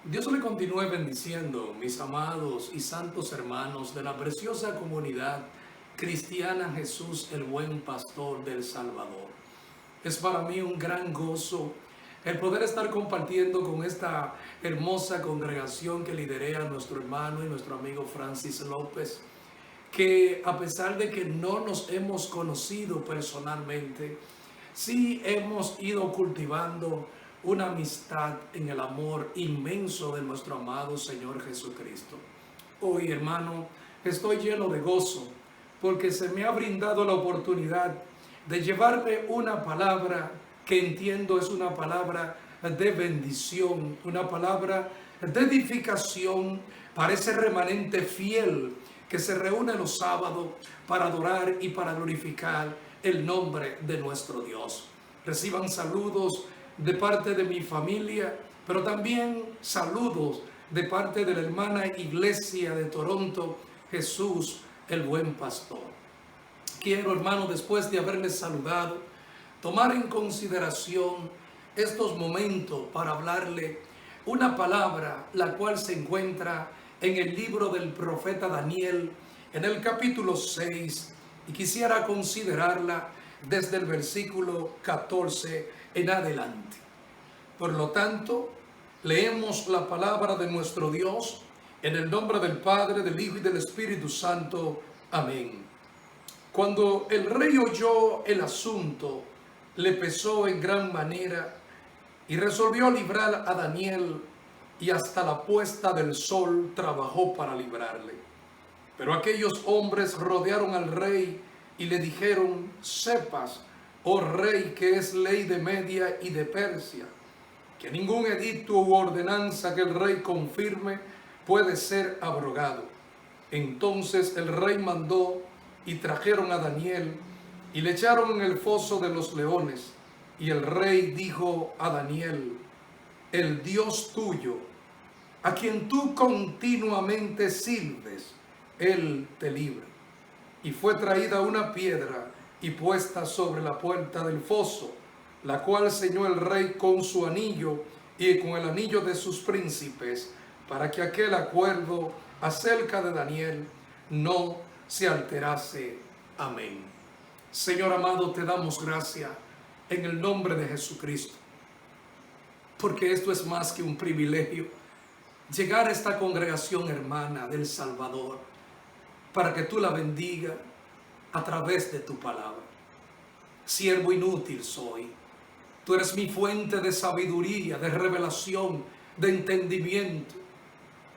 Dios le continúe bendiciendo, mis amados y santos hermanos de la preciosa comunidad cristiana Jesús, el buen pastor del Salvador. Es para mí un gran gozo el poder estar compartiendo con esta hermosa congregación que liderea nuestro hermano y nuestro amigo Francis López, que a pesar de que no nos hemos conocido personalmente, sí hemos ido cultivando una amistad en el amor inmenso de nuestro amado Señor Jesucristo. Hoy, hermano, estoy lleno de gozo porque se me ha brindado la oportunidad de llevarle una palabra que entiendo es una palabra de bendición, una palabra de edificación para ese remanente fiel que se reúne los sábados para adorar y para glorificar el nombre de nuestro Dios. Reciban saludos de parte de mi familia, pero también saludos de parte de la hermana iglesia de Toronto, Jesús, el buen pastor. Quiero, hermano, después de haberles saludado, tomar en consideración estos momentos para hablarle una palabra, la cual se encuentra en el libro del profeta Daniel, en el capítulo 6, y quisiera considerarla desde el versículo 14 en adelante. Por lo tanto, leemos la palabra de nuestro Dios en el nombre del Padre, del Hijo y del Espíritu Santo. Amén. Cuando el rey oyó el asunto, le pesó en gran manera y resolvió librar a Daniel, y hasta la puesta del sol trabajó para librarle. Pero aquellos hombres rodearon al rey y le dijeron: sepas, oh rey, que es ley de Media y de Persia, que ningún edicto u ordenanza que el rey confirme puede ser abrogado. Entonces el rey mandó y trajeron a Daniel y le echaron en el foso de los leones. Y el rey dijo a Daniel: el Dios tuyo, a quien tú continuamente sirves, Él te libre. Y fue traída una piedra y puesta sobre la puerta del foso, la cual selló el rey con su anillo y con el anillo de sus príncipes, para que aquel acuerdo acerca de Daniel no se alterase. Amén. Señor amado, te damos gracias en el nombre de Jesucristo, porque esto es más que un privilegio, llegar a esta congregación hermana del Salvador, para que tú la bendiga a través de tu palabra. Siervo inútil soy. Tú eres mi fuente de sabiduría, de revelación, de entendimiento.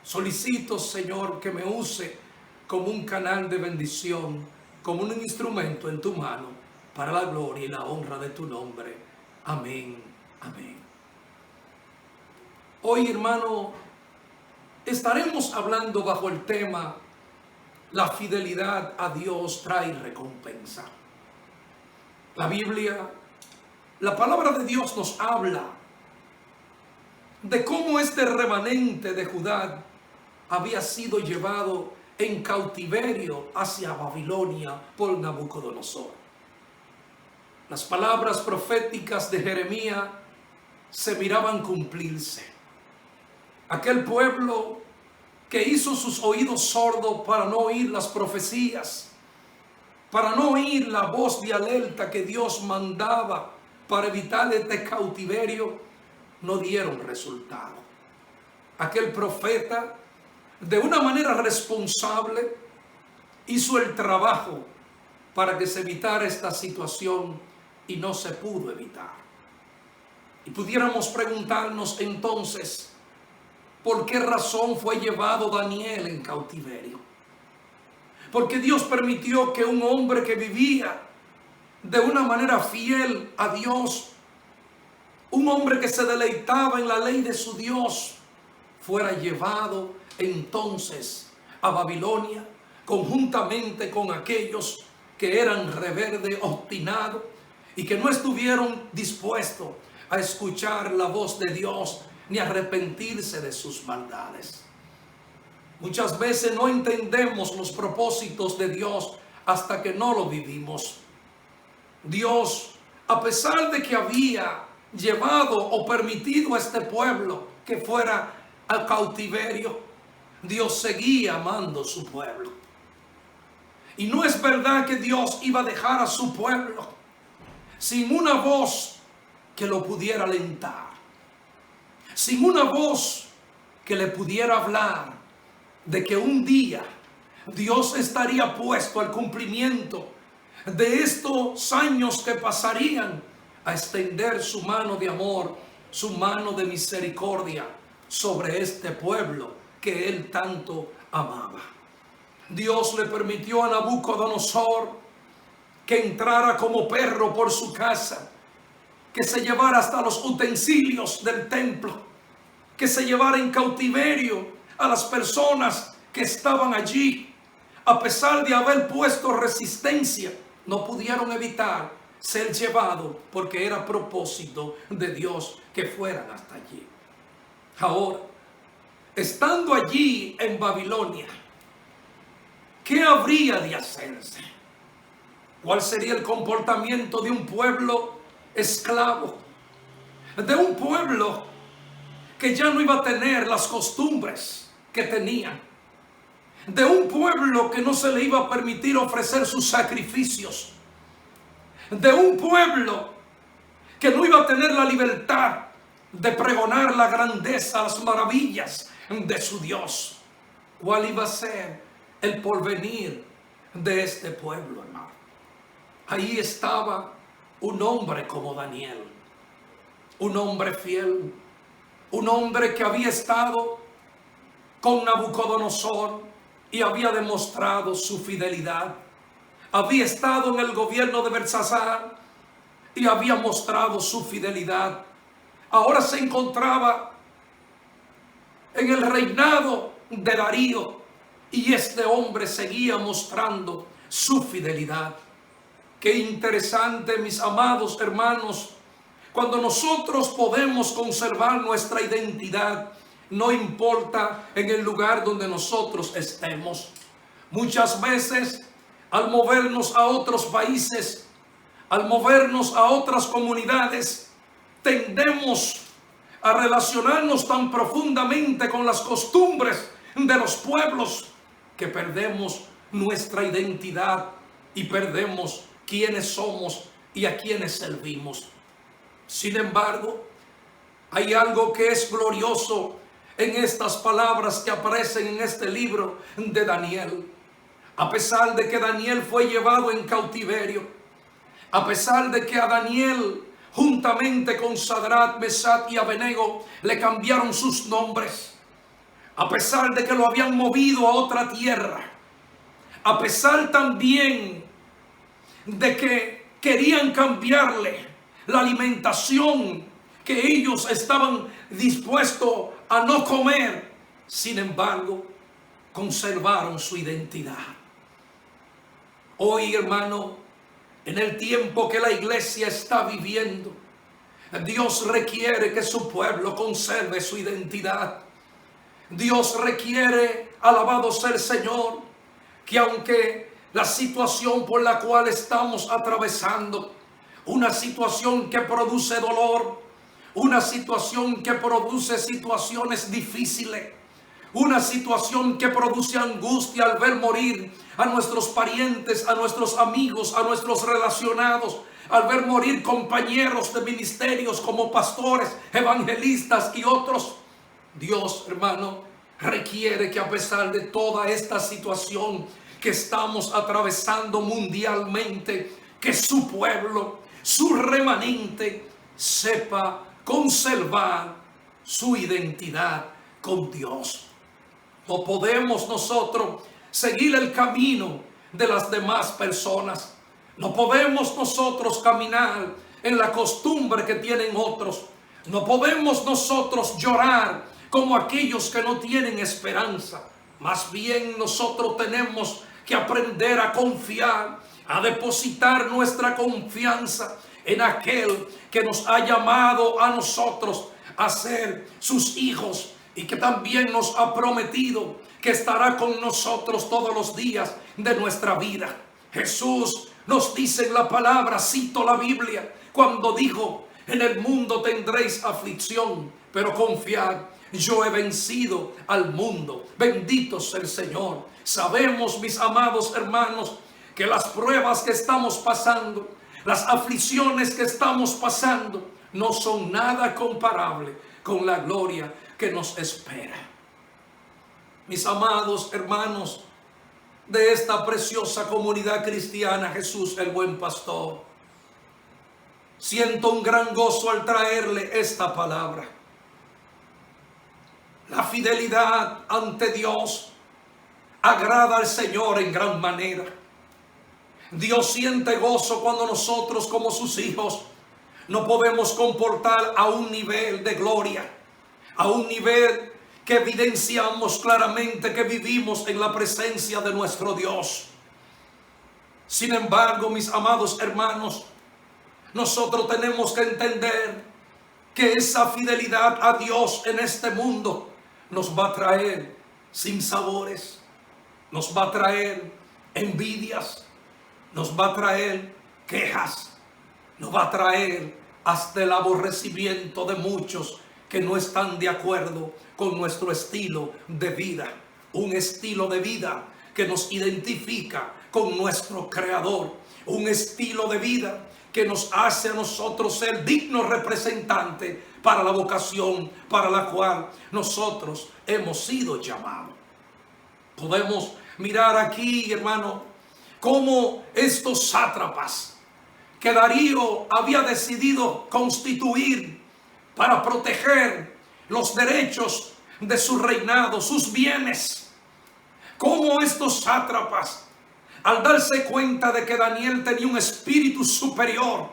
Solicito, Señor, que me use como un canal de bendición, como un instrumento en tu mano, para la gloria y la honra de tu nombre. Amén. Amén. Hoy, hermano, estaremos hablando bajo el tema: la fidelidad a Dios trae recompensa. La Biblia, la palabra de Dios nos habla de cómo este remanente de Judá había sido llevado en cautiverio hacia Babilonia por Nabucodonosor. Las palabras proféticas de Jeremías se miraban cumplirse. Aquel pueblo que hizo sus oídos sordos para no oír las profecías, para no oír la voz de alerta que Dios mandaba para evitar este cautiverio, no dieron resultado. Aquel profeta, de una manera responsable, hizo el trabajo para que se evitara esta situación y no se pudo evitar. Y pudiéramos preguntarnos entonces, ¿por qué razón fue llevado Daniel en cautiverio? Porque Dios permitió que un hombre que vivía de una manera fiel a Dios, un hombre que se deleitaba en la ley de su Dios, fuera llevado entonces a Babilonia, conjuntamente con aquellos que eran rebeldes, obstinados, y que no estuvieron dispuestos a escuchar la voz de Dios ni arrepentirse de sus maldades. Muchas veces no entendemos los propósitos de Dios hasta que no lo vivimos. Dios, a pesar de que había llevado o permitido a este pueblo que fuera al cautiverio, Dios seguía amando su pueblo. Y no es verdad que Dios iba a dejar a su pueblo sin una voz que lo pudiera alentar, sin una voz que le pudiera hablar de que un día Dios estaría puesto al cumplimiento de estos años que pasarían a extender su mano de amor, su mano de misericordia sobre este pueblo que él tanto amaba. Dios le permitió a Nabucodonosor que entrara como perro por su casa, que se llevara hasta los utensilios del templo, que se llevara en cautiverio a las personas que estaban allí. A pesar de haber puesto resistencia, no pudieron evitar ser llevados, porque era propósito de Dios que fueran hasta allí. Ahora, estando allí en Babilonia, ¿qué habría de hacerse? ¿Cuál sería el comportamiento de un pueblo esclavo? De un pueblo que ya no iba a tener las costumbres que tenía. De un pueblo que no se le iba a permitir ofrecer sus sacrificios. De un pueblo que no iba a tener la libertad de pregonar la grandeza, las maravillas de su Dios. ¿Cuál iba a ser el porvenir de este pueblo, hermano? Ahí estaba un hombre como Daniel, un hombre fiel, un hombre que había estado con Nabucodonosor y había demostrado su fidelidad. Había estado en el gobierno de Belsasar y había mostrado su fidelidad. Ahora se encontraba en el reinado de Darío y este hombre seguía mostrando su fidelidad. Qué interesante, mis amados hermanos, cuando nosotros podemos conservar nuestra identidad, no importa en el lugar donde nosotros estemos. Muchas veces, al movernos a otros países, al movernos a otras comunidades, tendemos a relacionarnos tan profundamente con las costumbres de los pueblos que perdemos nuestra identidad y perdemos quiénes somos y a quiénes servimos. Sin embargo, hay algo que es glorioso en estas palabras que aparecen en este libro de Daniel. A pesar de que Daniel fue llevado en cautiverio, a pesar de que a Daniel, juntamente con Sadrach, Mesach y Abednego, le cambiaron sus nombres, a pesar de que lo habían movido a otra tierra, a pesar también de que querían cambiarle la alimentación que ellos estaban dispuestos a no comer, sin embargo, conservaron su identidad. Hoy, hermano, en el tiempo que la iglesia está viviendo, Dios requiere que su pueblo conserve su identidad. Dios requiere, alabado sea el Señor, que aunque la situación por la cual estamos atravesando, una situación que produce dolor, una situación que produce situaciones difíciles, una situación que produce angustia al ver morir a nuestros parientes, a nuestros amigos, a nuestros relacionados, al ver morir compañeros de ministerios como pastores, evangelistas y otros. Dios, hermano, requiere que a pesar de toda esta situación que estamos atravesando mundialmente, que su pueblo, su remanente, sepa conservar su identidad con Dios. No podemos nosotros seguir el camino de las demás personas. No podemos nosotros caminar en la costumbre que tienen otros. No podemos nosotros llorar como aquellos que no tienen esperanza. Más bien nosotros tenemos que aprender a confiar, a depositar nuestra confianza en aquel que nos ha llamado a nosotros a ser sus hijos y que también nos ha prometido que estará con nosotros todos los días de nuestra vida. Jesús nos dice en la palabra, cito la Biblia, cuando dijo: en el mundo tendréis aflicción, pero confiad, yo he vencido al mundo. Bendito sea el Señor. Sabemos, mis amados hermanos, que las pruebas que estamos pasando, las aflicciones que estamos pasando, no son nada comparable con la gloria que nos espera. Mis amados hermanos de esta preciosa comunidad cristiana, Jesús el buen pastor, siento un gran gozo al traerle esta palabra. La fidelidad ante Dios agrada al Señor en gran manera. Dios siente gozo cuando nosotros, como sus hijos, no podemos comportar a un nivel de gloria, a un nivel que evidenciamos claramente que vivimos en la presencia de nuestro Dios. Sin embargo, mis amados hermanos, nosotros tenemos que entender que esa fidelidad a Dios en este mundo nos va a traer sinsabores, nos va a traer envidias, nos va a traer quejas, nos va a traer hasta el aborrecimiento de muchos que no están de acuerdo con nuestro estilo de vida. Un estilo de vida que nos identifica con nuestro Creador. Un estilo de vida que nos hace a nosotros ser dignos representantes para la vocación para la cual nosotros hemos sido llamados. Podemos mirar aquí, hermano, cómo estos sátrapas que Darío había decidido constituir para proteger los derechos de su reinado, sus bienes, cómo estos sátrapas, al darse cuenta de que Daniel tenía un espíritu superior,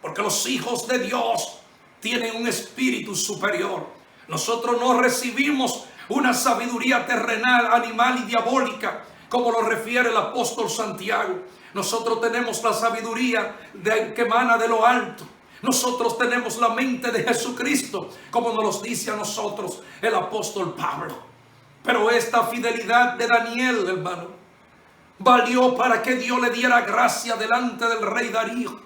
porque los hijos de Dios tienen un espíritu superior. Nosotros no recibimos una sabiduría terrenal, animal y diabólica, como lo refiere el apóstol Santiago. Nosotros tenemos la sabiduría que emana de lo alto. Nosotros tenemos la mente de Jesucristo, como nos dice a nosotros el apóstol Pablo. Pero esta fidelidad de Daniel, hermano, valió para que Dios le diera gracia delante del rey Darío.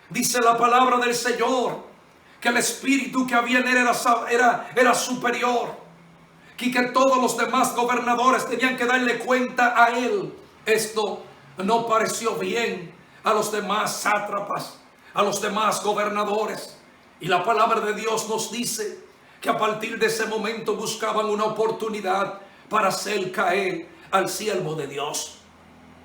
Dice la palabra del Señor que el espíritu que había en él era superior, y que todos los demás gobernadores tenían que darle cuenta a él. Esto no pareció bien a los demás sátrapas, a los demás gobernadores. Y la palabra de Dios nos dice que a partir de ese momento buscaban una oportunidad para hacer caer al siervo de Dios.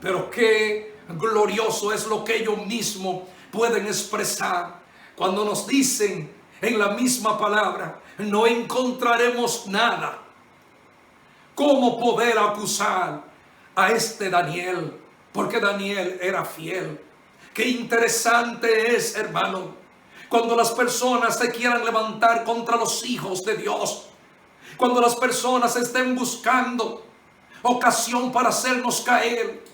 Pero qué glorioso es lo que ellos mismos pueden expresar cuando nos dicen en la misma palabra: no encontraremos nada cómo poder acusar a este Daniel, porque Daniel era fiel. Qué interesante es, hermano, cuando las personas se quieran levantar contra los hijos de Dios, cuando las personas estén buscando ocasión para hacernos caer,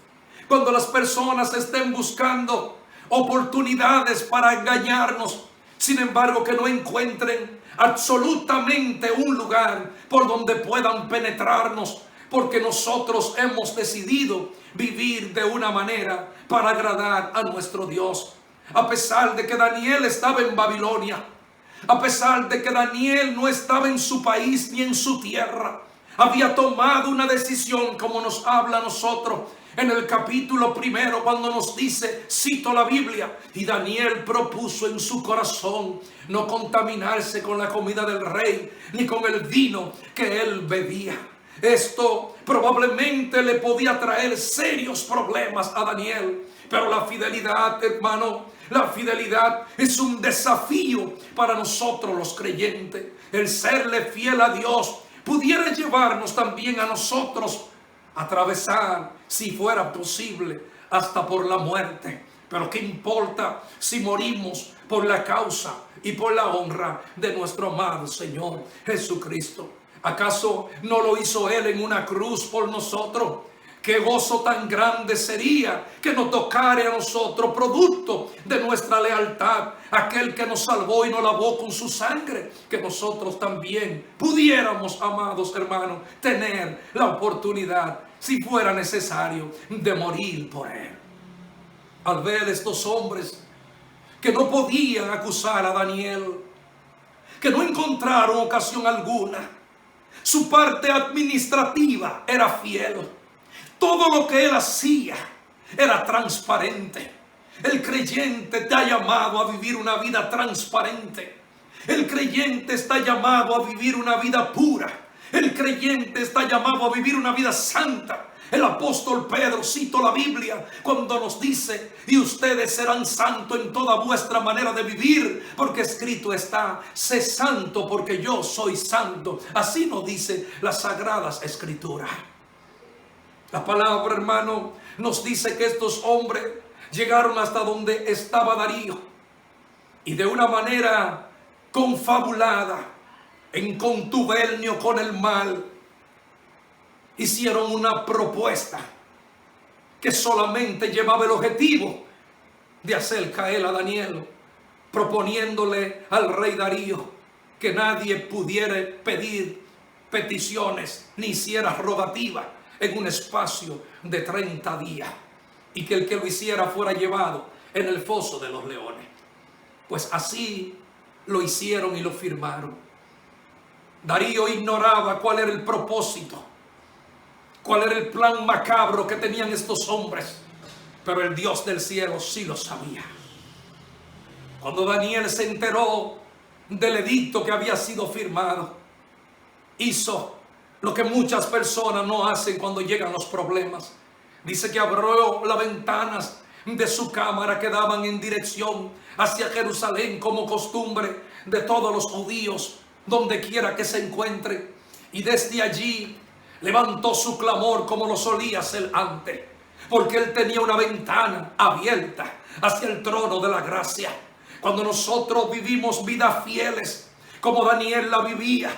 cuando las personas estén buscando oportunidades para engañarnos, sin embargo que no encuentren absolutamente un lugar por donde puedan penetrarnos, porque nosotros hemos decidido vivir de una manera para agradar a nuestro Dios. A pesar de que Daniel estaba en Babilonia, a pesar de que Daniel no estaba en su país ni en su tierra, había tomado una decisión, como nos habla a nosotros en el capítulo 1, cuando nos dice, cito la Biblia: y Daniel propuso en su corazón no contaminarse con la comida del rey, ni con el vino que él bebía. Esto probablemente le podía traer serios problemas a Daniel, pero la fidelidad, hermano, la fidelidad es un desafío para nosotros los creyentes. El serle fiel a Dios pudiera llevarnos también a nosotros a atravesar, si fuera posible, hasta por la muerte. Pero qué importa si morimos por la causa y por la honra de nuestro amado Señor Jesucristo. ¿Acaso no lo hizo Él en una cruz por nosotros? Qué gozo tan grande sería que nos tocare a nosotros, producto de nuestra lealtad, aquel que nos salvó y nos lavó con su sangre, que nosotros también pudiéramos, amados hermanos, tener la oportunidad, si fuera necesario, de morir por Él. Al ver estos hombres que no podían acusar a Daniel, que no encontraron ocasión alguna, Su parte administrativa era fiel. Todo lo que él hacía era transparente. El creyente te ha llamado a vivir una vida transparente. El creyente está llamado a vivir una vida pura. El creyente está llamado a vivir una vida santa. El apóstol Pedro, cito la Biblia, cuando nos dice: y ustedes serán santos en toda vuestra manera de vivir, porque escrito está: sé santo porque yo soy santo. Así nos dice las Sagradas Escrituras. La palabra, hermano, nos dice que estos hombres llegaron hasta donde estaba Darío y de una manera confabulada, en contubernio con el mal, hicieron una propuesta que solamente llevaba el objetivo de hacer caer a Daniel, proponiéndole al rey Darío que nadie pudiera pedir peticiones ni hiciera rogativa en un espacio de 30 días, y que el que lo hiciera fuera llevado en el foso de los leones. Pues así lo hicieron y lo firmaron. Darío ignoraba cuál era el propósito, cuál era el plan macabro que tenían estos hombres, pero el Dios del cielo sí lo sabía. Cuando Daniel se enteró del edicto que había sido firmado, hizo lo que muchas personas no hacen cuando llegan los problemas. Dice que abrió las ventanas de su cámara que daban en dirección hacia Jerusalén, como costumbre de todos los judíos, donde quiera que se encuentren, y desde allí levantó su clamor como lo solía hacer antes, porque él tenía una ventana abierta hacia el trono de la gracia. Cuando nosotros vivimos vidas fieles como Daniel la vivía,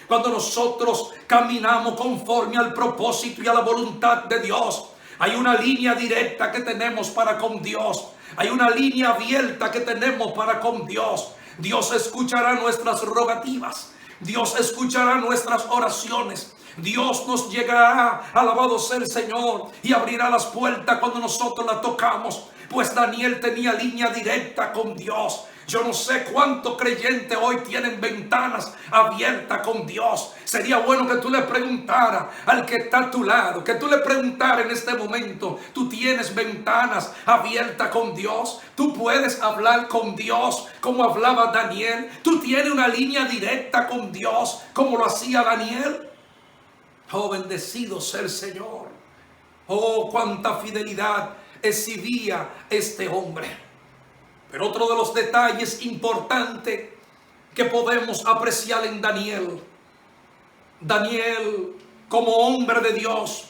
cuando nosotros caminamos conforme al propósito y a la voluntad de Dios, hay una línea directa que tenemos para con Dios. Hay una línea abierta que tenemos para con Dios. Dios escuchará nuestras rogativas. Dios escuchará nuestras oraciones. Dios nos llegará, alabado sea el Señor, y abrirá las puertas cuando nosotros las tocamos. Pues Daniel tenía línea directa con Dios. Yo no sé cuántos creyentes hoy tienen ventanas abiertas con Dios. Sería bueno que tú le preguntaras al que está a tu lado, que tú le preguntaras en este momento: ¿tú tienes ventanas abiertas con Dios? ¿Tú puedes hablar con Dios como hablaba Daniel? ¿Tú tienes una línea directa con Dios como lo hacía Daniel? Oh, bendecido sea el Señor. Oh, cuánta fidelidad exhibía este hombre. Pero otro de los detalles importantes que podemos apreciar en Daniel, Daniel como hombre de Dios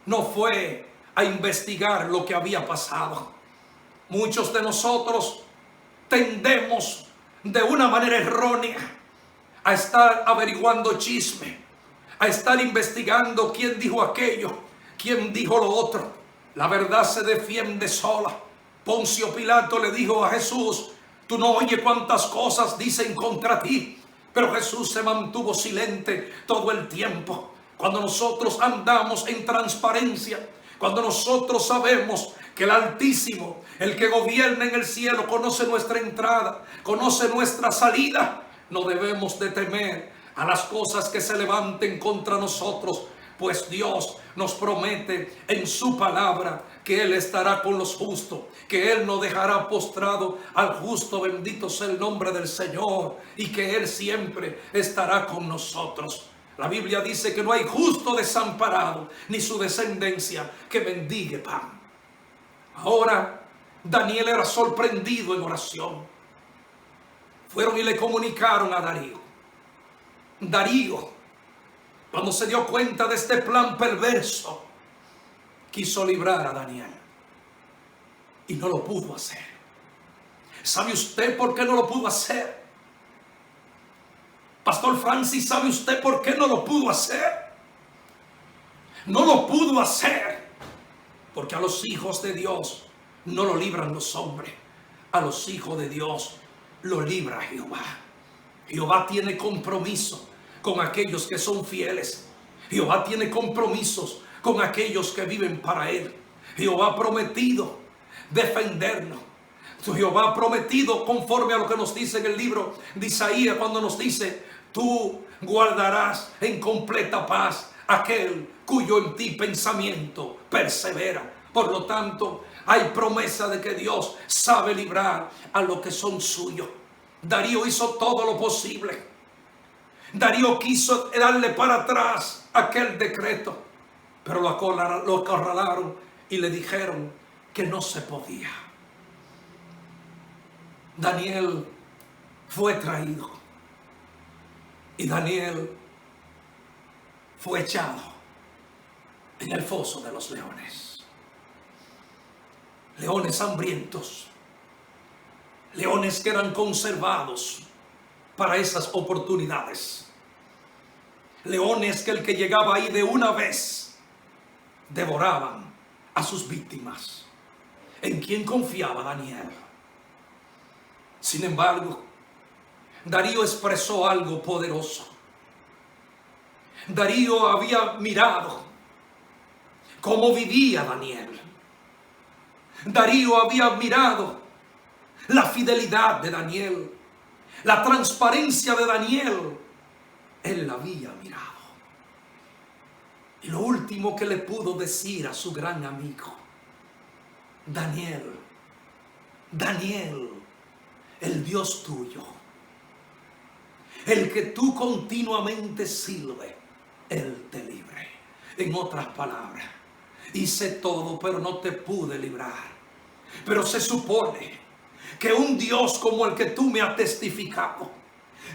no fue a investigar lo que había pasado. Muchos de nosotros tendemos de una manera errónea a estar averiguando chisme, a estar investigando quién dijo aquello, quién dijo lo otro. La verdad se defiende sola. Poncio Pilato le dijo a Jesús: tú no oyes cuántas cosas dicen contra ti. Pero Jesús se mantuvo silente todo el tiempo. Cuando nosotros andamos en transparencia, cuando nosotros sabemos que el Altísimo, el que gobierna en el cielo, conoce nuestra entrada, conoce nuestra salida, no debemos de temer a las cosas que se levanten contra nosotros, pues Dios nos promete en su palabra que Él estará con los justos, que Él no dejará postrado al justo, bendito sea el nombre del Señor, y que Él siempre estará con nosotros. La Biblia dice que no hay justo desamparado, ni su descendencia que mendigue pan. Ahora Daniel era sorprendido en oración. Fueron y le comunicaron a Darío. Darío, cuando se dio cuenta de este plan perverso, quiso librar a Daniel y no lo pudo hacer. ¿Sabe usted por qué no lo pudo hacer? Pastor Francis, ¿sabe usted por qué no lo pudo hacer? No lo pudo hacer porque a los hijos de Dios no lo libran los hombres. A los hijos de Dios lo libra Jehová. Jehová tiene compromiso con aquellos que son fieles. Jehová tiene compromisos con aquellos que viven para Él. Jehová ha prometido defendernos. Jehová ha prometido, conforme a lo que nos dice en el libro de Isaías, cuando nos dice: tú guardarás en completa paz aquel cuyo en ti pensamiento persevera. Por lo tanto, hay promesa de que Dios sabe librar a los que son suyos. Darío hizo todo lo posible. Darío quiso darle para atrás aquel decreto, pero lo acorralaron y le dijeron que no se podía. Daniel fue traído y Daniel fue echado en el foso de los leones. Leones hambrientos, leones que eran conservados para esas oportunidades. Leones que el que llegaba ahí de una vez devoraban a sus víctimas. ¿En quién confiaba Daniel? Sin embargo, Darío expresó algo poderoso. Darío había mirado cómo vivía Daniel. Darío había mirado la fidelidad de Daniel, la transparencia de Daniel. Él la había mirado. Y lo último que le pudo decir a su gran amigo: Daniel, Daniel, el Dios tuyo, el que tú continuamente sirves, Él te libre. En otras palabras, hice todo, pero no te pude librar. Pero se supone que un Dios como el que tú me has testificado,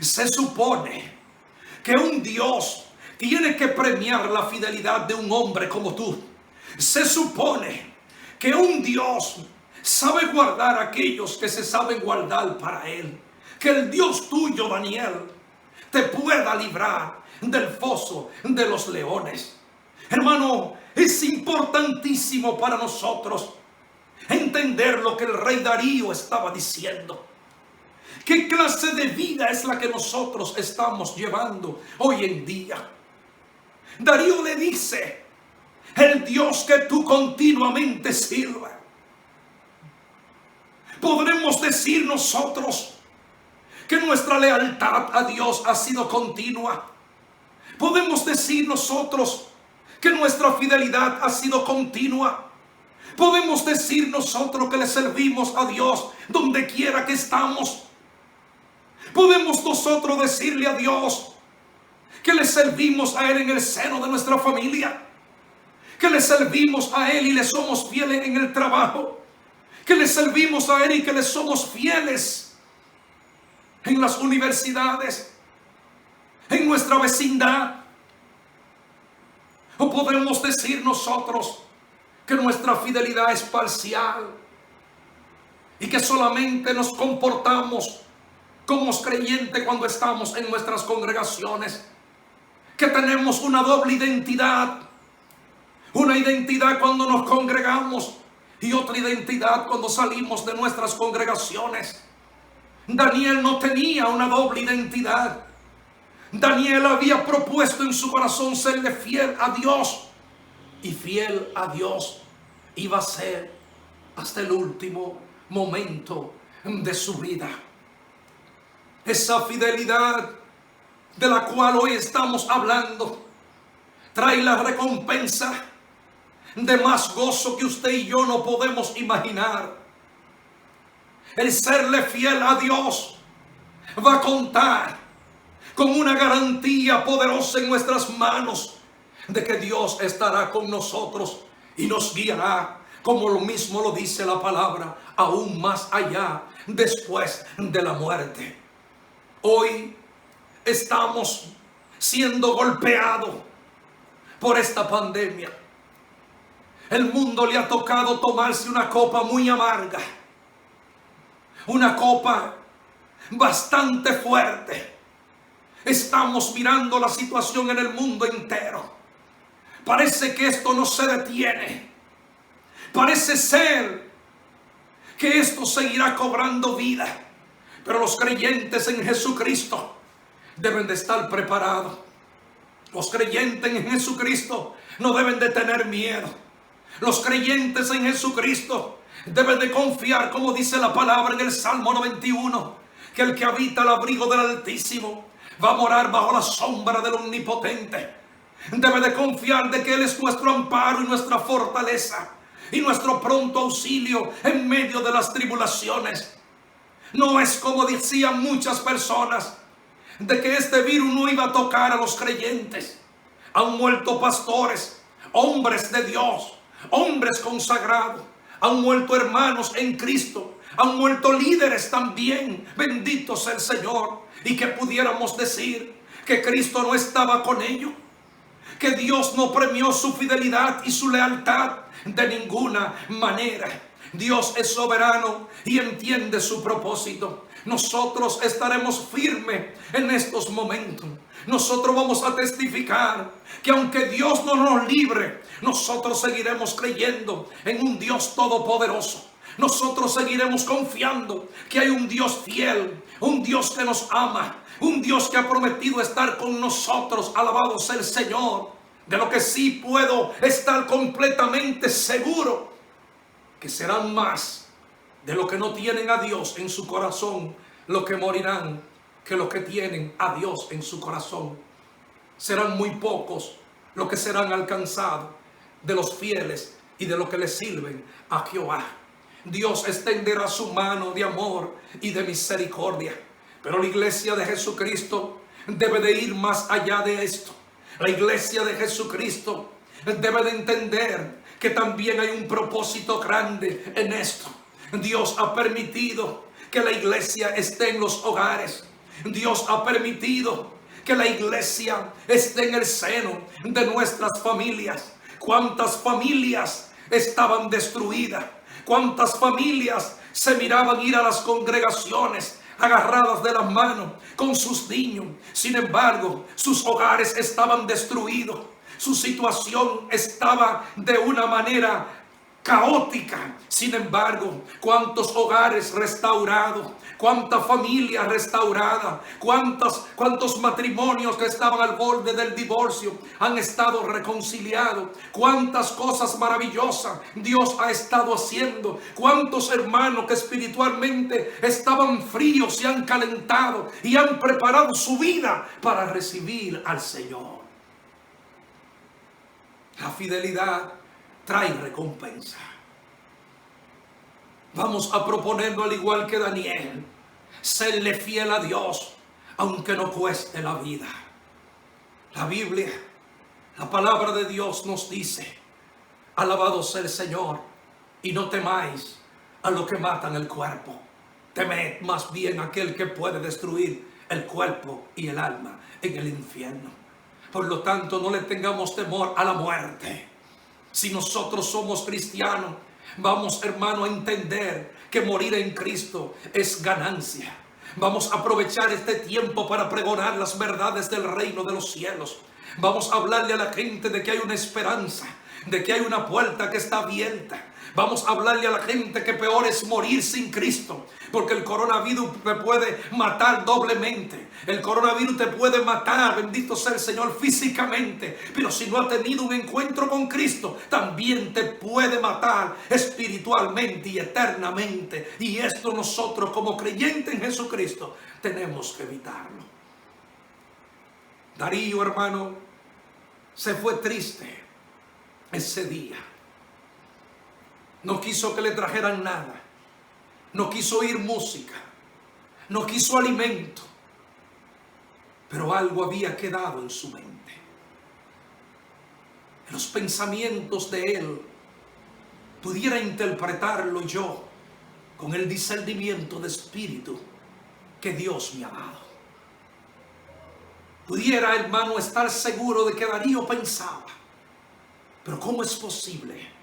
se supone que un Dios tiene que premiar la fidelidad de un hombre como tú. Se supone que un Dios sabe guardar a aquellos que se saben guardar para Él. Que el Dios tuyo, Daniel, te pueda librar del foso de los leones. Hermano, es importantísimo para nosotros entender lo que el rey Darío estaba diciendo. ¿Qué clase de vida es la que nosotros estamos llevando hoy en día? Darío le dice: el Dios que tú continuamente sirves. Podremos decir nosotros que nuestra lealtad a Dios ha sido continua. Podemos decir nosotros que nuestra fidelidad ha sido continua. Podemos decir nosotros que le servimos a Dios donde quiera que estamos. Podemos nosotros decirle a Dios que le servimos a Él en el seno de nuestra familia, que le servimos a Él y le somos fieles en el trabajo, que le servimos a Él y que le somos fieles en las universidades, en nuestra vecindad. O podemos decir nosotros que nuestra fidelidad es parcial y que solamente nos comportamos como creyentes cuando estamos en nuestras congregaciones, que tenemos una doble identidad, una identidad cuando nos congregamos y otra identidad cuando salimos de nuestras congregaciones. Daniel no tenía una doble identidad. Daniel había propuesto en su corazón serle fiel a Dios, y fiel a Dios iba a ser hasta el último momento de su vida. Esa fidelidad de la cual hoy estamos hablando trae la recompensa de más gozo que usted y yo no podemos imaginar. El serle fiel a Dios va a contar con una garantía poderosa en nuestras manos de que Dios estará con nosotros y nos guiará, como lo mismo lo dice la palabra, aún más allá, después de la muerte. Hoy estamos siendo golpeados por esta pandemia. El mundo le ha tocado tomarse una copa muy amarga, una copa bastante fuerte. Estamos mirando la situación en el mundo entero. Parece que esto no se detiene. Parece ser que esto seguirá cobrando vida. Pero los creyentes en Jesucristo deben de estar preparados. Los creyentes en Jesucristo no deben de tener miedo. Los creyentes en Jesucristo deben de confiar, como dice la palabra en el Salmo 91, que el que habita al abrigo del Altísimo va a morar bajo la sombra del Omnipotente. Debe de confiar de que Él es nuestro amparo y nuestra fortaleza y nuestro pronto auxilio en medio de las tribulaciones. No es como decían muchas personas, de que este virus no iba a tocar a los creyentes. Han muerto pastores, hombres de Dios, hombres consagrados. Han muerto hermanos en Cristo. Han muerto líderes también. Bendito sea el Señor. Y que pudiéramos decir que Cristo no estaba con ellos, que Dios no premió su fidelidad y su lealtad de ninguna manera. Dios es soberano y entiende su propósito. Nosotros estaremos firmes en estos momentos. Nosotros vamos a testificar que aunque Dios no nos libre, nosotros seguiremos creyendo en un Dios todopoderoso. Nosotros seguiremos confiando que hay un Dios fiel, un Dios que nos ama, un Dios que ha prometido estar con nosotros. Alabado sea el Señor. De lo que sí puedo estar completamente seguro, que serán más de lo que no tienen a Dios en su corazón los que morirán, que los que tienen a Dios en su corazón. Serán muy pocos los que serán alcanzados de los fieles y de los que le sirven a Jehová. Dios extenderá su mano de amor y de misericordia, pero la iglesia de Jesucristo debe de ir más allá de esto. La iglesia de Jesucristo debe de entender que también hay un propósito grande en esto. Dios ha permitido que la iglesia esté en los hogares. Dios ha permitido que la iglesia esté en el seno de nuestras familias. ¿Cuántas familias estaban destruidas? ¿Cuántas familias se miraban ir a las congregaciones agarradas de las manos con sus niños? Sin embargo, sus hogares estaban destruidos. Su situación estaba de una manera caótica. Sin embargo, cuántos hogares restaurados, cuántas familias restauradas, cuántos matrimonios que estaban al borde del divorcio han estado reconciliados, cuántas cosas maravillosas Dios ha estado haciendo, cuántos hermanos que espiritualmente estaban fríos se han calentado y han preparado su vida para recibir al Señor. La fidelidad trae recompensa. Vamos a proponerlo al igual que Daniel, serle fiel a Dios aunque no cueste la vida. La Biblia, la palabra de Dios nos dice: alabado sea el Señor, y no temáis a los que matan el cuerpo, temed más bien a aquel que puede destruir el cuerpo y el alma en el infierno. Por lo tanto, no le tengamos temor a la muerte. Si nosotros somos cristianos, vamos, hermano, a entender que morir en Cristo es ganancia. Vamos a aprovechar este tiempo para pregonar las verdades del reino de los cielos. Vamos a hablarle a la gente de que hay una esperanza, de que hay una puerta que está abierta. Vamos a hablarle a la gente que peor es morir sin Cristo, porque el coronavirus te puede matar doblemente. El coronavirus te puede matar, bendito sea el Señor, físicamente, pero si no has tenido un encuentro con Cristo, también te puede matar espiritualmente y eternamente. Y esto nosotros como creyentes en Jesucristo tenemos que evitarlo. Darío, hermano, se fue triste ese día. No quiso que le trajeran nada. No quiso oír música. No quiso alimento. Pero algo había quedado en su mente. En los pensamientos de él pudiera interpretarlo yo con el discernimiento de espíritu que Dios me ha dado. Pudiera, hermano, estar seguro de que Darío pensaba: pero ¿cómo es posible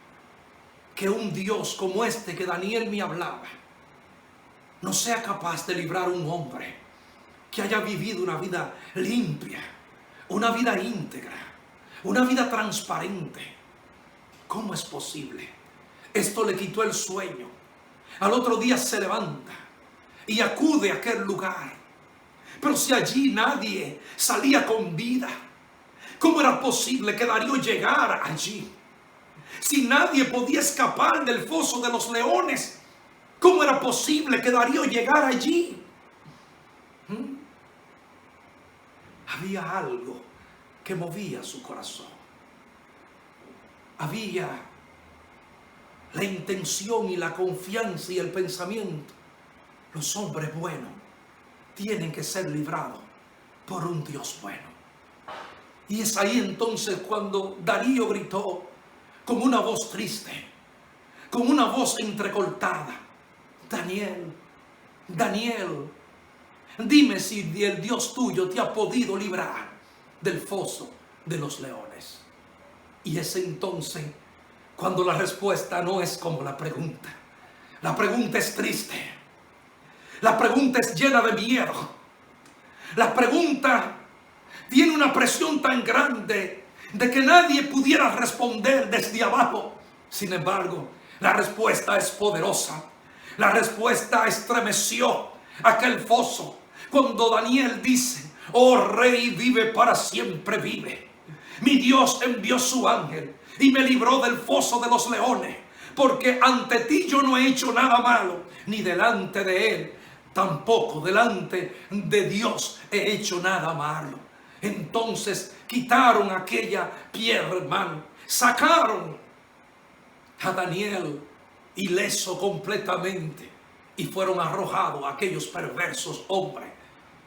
que un Dios como este que Daniel me hablaba no sea capaz de librar a un hombre que haya vivido una vida limpia, una vida íntegra, una vida transparente? ¿Cómo es posible? Esto le quitó el sueño. Al otro día se levanta y acude a aquel lugar. Pero si allí nadie salía con vida, ¿cómo era posible que Darío llegara allí? Si nadie podía escapar del foso de los leones, ¿cómo era posible que Darío llegara allí? había algo que movía su corazón. Había la intención y la confianza y el pensamiento. Los hombres buenos tienen que ser librados por un Dios bueno. Y es ahí entonces cuando Darío gritó con una voz triste, con una voz entrecortada: Daniel, Daniel, dime si el Dios tuyo te ha podido librar del foso de los leones. Y es entonces cuando la respuesta no es como la pregunta. La pregunta es triste. La pregunta es llena de miedo. La pregunta tiene una presión tan grande de que nadie pudiera responder desde abajo. Sin embargo, la respuesta es poderosa. La respuesta estremeció aquel foso cuando Daniel dice: oh Rey, vive para siempre, vive. Mi Dios envió su ángel y me libró del foso de los leones, porque ante ti yo no he hecho nada malo, ni delante de él, tampoco delante de Dios he hecho nada malo. Entonces quitaron aquella piedra, hermano, sacaron a Daniel ileso completamente y fueron arrojados a aquellos perversos hombres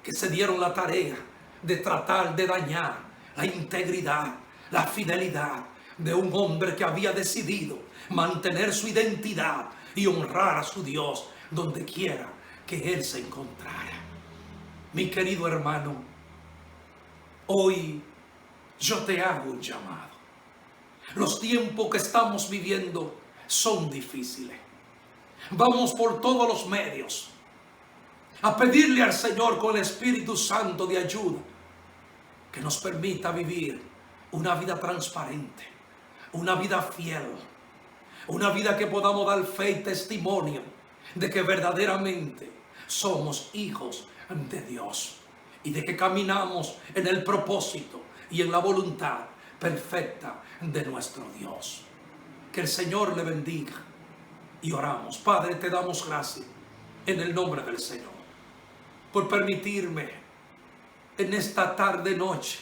que se dieron la tarea de tratar de dañar la integridad, la fidelidad de un hombre que había decidido mantener su identidad y honrar a su Dios donde quiera que él se encontrara. Mi querido hermano, hoy yo te hago un llamado. Los tiempos que estamos viviendo son difíciles. Vamos por todos los medios a pedirle al Señor con el Espíritu Santo de ayuda que nos permita vivir una vida transparente, una vida fiel, una vida que podamos dar fe y testimonio de que verdaderamente somos hijos de Dios y de que caminamos en el propósito y en la voluntad perfecta de nuestro Dios. Que el Señor le bendiga y oramos. Padre, te damos gracias en el nombre del Señor por permitirme en esta tarde noche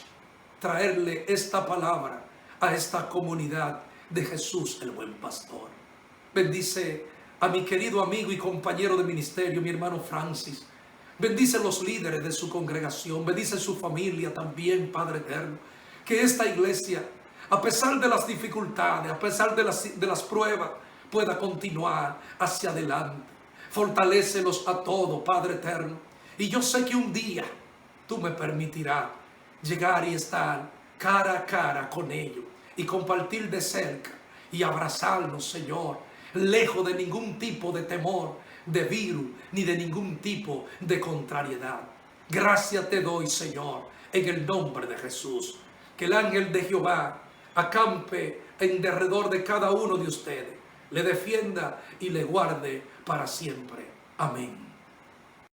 traerle esta palabra a esta comunidad de Jesús el buen pastor. Bendice a mi querido amigo y compañero de ministerio, mi hermano Francis. Bendice los líderes de su congregación. Bendice su familia también, Padre eterno. Que esta iglesia, a pesar de las dificultades, a pesar de las pruebas, pueda continuar hacia adelante. Fortalécelos a todos, Padre eterno. Y yo sé que un día tú me permitirás llegar y estar cara a cara con ellos y compartir de cerca y abrazarlos, Señor, lejos de ningún tipo de temor, de virus, ni de ningún tipo de contrariedad. Gracias te doy, Señor, en el nombre de Jesús. Que el ángel de Jehová acampe en derredor de cada uno de ustedes, le defienda y le guarde para siempre. Amén.